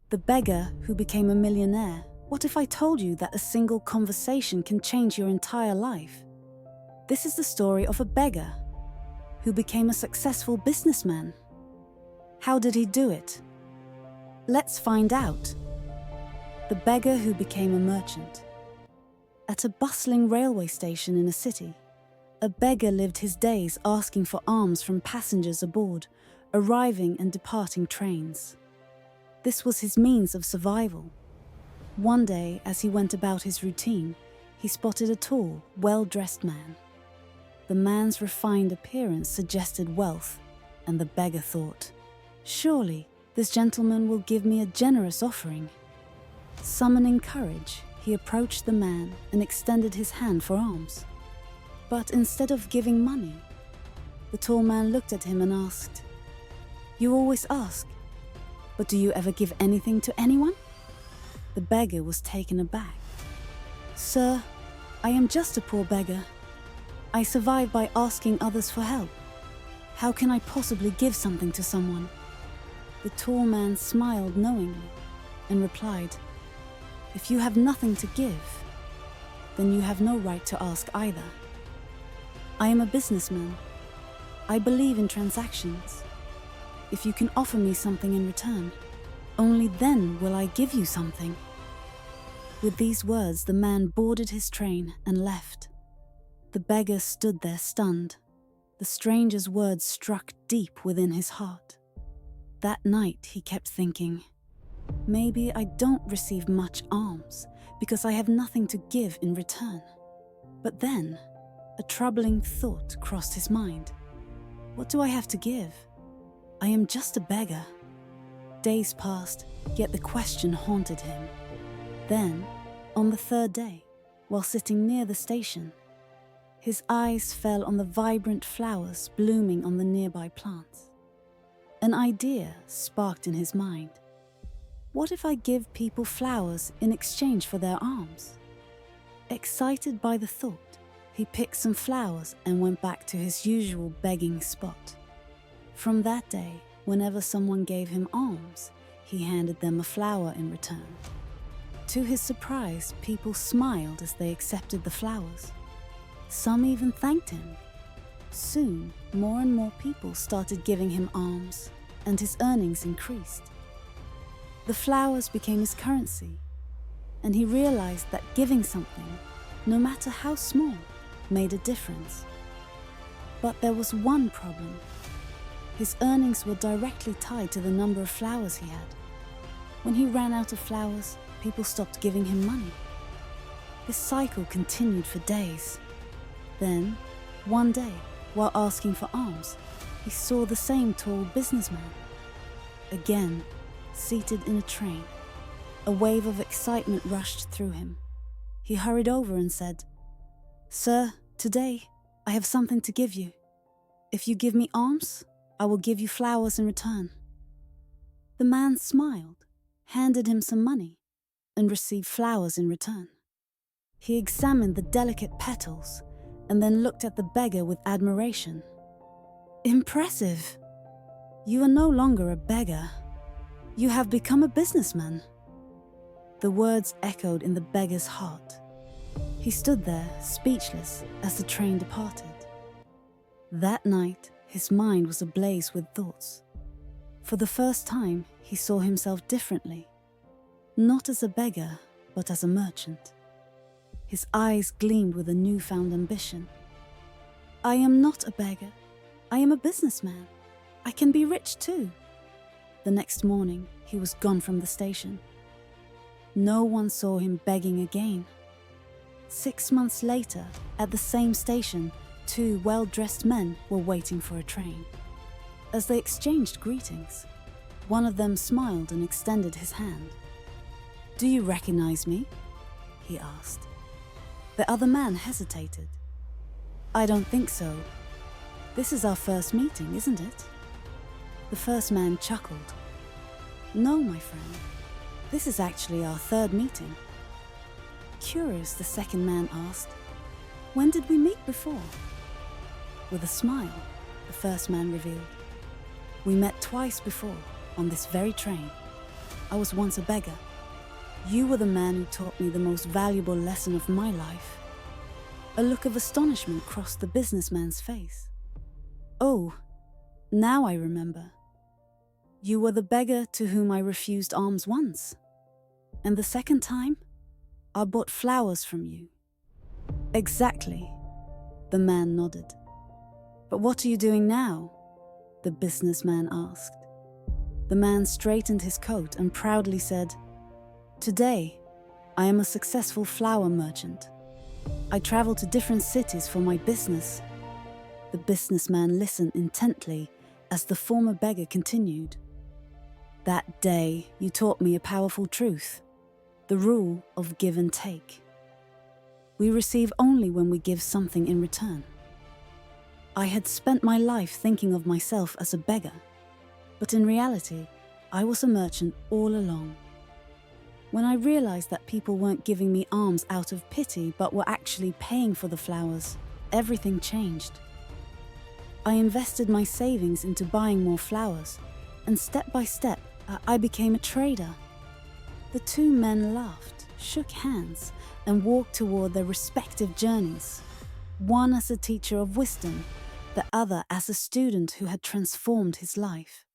The beggar who became a millionaire. What if I told you that a single conversation can change your entire life? This is the story of a beggar who became a successful businessman. How did he do it? Let's find out. The beggar who became a merchant. At a bustling railway station in a city, a beggar lived his days asking for alms from passengers aboard arriving and departing trains. This was his means of survival. One day, as he went about his routine, he spotted a tall, well-dressed man. The man's refined appearance suggested wealth, and the beggar thought, "Surely, this gentleman will give me a generous offering." Summoning courage, he approached the man and extended his hand for alms. But instead of giving money, the tall man looked at him and asked, "You always ask, but do you ever give anything to anyone?" The beggar was taken aback. "Sir, I am just a poor beggar. I survive by asking others for help. How can I possibly give something to someone?" The tall man smiled knowingly and replied, "If you have nothing to give, then you have no right to ask either. I am a businessman. I believe in transactions. If you can offer me something in return, only then will I give you something." With these words, the man boarded his train and left. The beggar stood there stunned. The stranger's words struck deep within his heart. That night, he kept thinking, "Maybe I don't receive much alms because I have nothing to give in return." But then, a troubling thought crossed his mind. What do I have to give? I am just a beggar. Days passed, yet the question haunted him. Then, on the third day, while sitting near the station, his eyes fell on the vibrant flowers blooming on the nearby plants. An idea sparked in his mind. What if I give people flowers in exchange for their alms? Excited by the thought, he picked some flowers and went back to his usual begging spot. From that day, whenever someone gave him alms, he handed them a flower in return. To his surprise, people smiled as they accepted the flowers. Some even thanked him. Soon, more and more people started giving him alms, and his earnings increased. The flowers became his currency, and he realized that giving something, no matter how small, made a difference. But there was one problem. His earnings were directly tied to the number of flowers he had. When he ran out of flowers, people stopped giving him money. This cycle continued for days. Then, one day, while asking for alms, he saw the same tall businessman. Again, seated in a train, a wave of excitement rushed through him. He hurried over and said, "Sir, today I have something to give you. If you give me alms, I will give you flowers in return." The man smiled, handed him some money, and received flowers in return. He examined the delicate petals and then looked at the beggar with admiration. "Impressive! You are no longer a beggar. You have become a businessman." The words echoed in the beggar's heart. He stood there, speechless, as the train departed. That night, his mind was ablaze with thoughts. For the first time, he saw himself differently. Not as a beggar, but as a merchant. His eyes gleamed with a newfound ambition. "I am not a beggar. I am a businessman. I can be rich too." The next morning, he was gone from the station. No one saw him begging again. 6 months later, at the same station, 2 well-dressed men were waiting for a train. As they exchanged greetings, one of them smiled and extended his hand. "Do you recognize me?" he asked. The other man hesitated. "I don't think so. This is our first meeting, isn't it?" The first man chuckled. "No, my friend. This is actually our third meeting." Curious, the second man asked, "When did we meet before?" With a smile, the first man revealed, "We met twice before, on this very train." I was once a beggar. You were the man who taught me the most valuable lesson of my life." A look of astonishment crossed the businessman's face. "Oh, now I remember. You were the beggar to whom I refused alms once. And the second time, I bought flowers from you." "Exactly," the man nodded. "But what are you doing now?" the businessman asked. The man straightened his coat and proudly said, "Today, I am a successful flower merchant. I travel to different cities for my business." The businessman listened intently as the former beggar continued. "That day, you taught me a powerful truth, the rule of give and take. We receive only when we give something in return. I had spent my life thinking of myself as a beggar, but in reality, I was a merchant all along. When I realized that people weren't giving me alms out of pity but were actually paying for the flowers, everything changed. I invested my savings into buying more flowers, and step by step, I became a trader." The two men laughed, shook hands, and walked toward their respective journeys, one as a teacher of wisdom, the other as a student who had transformed his life.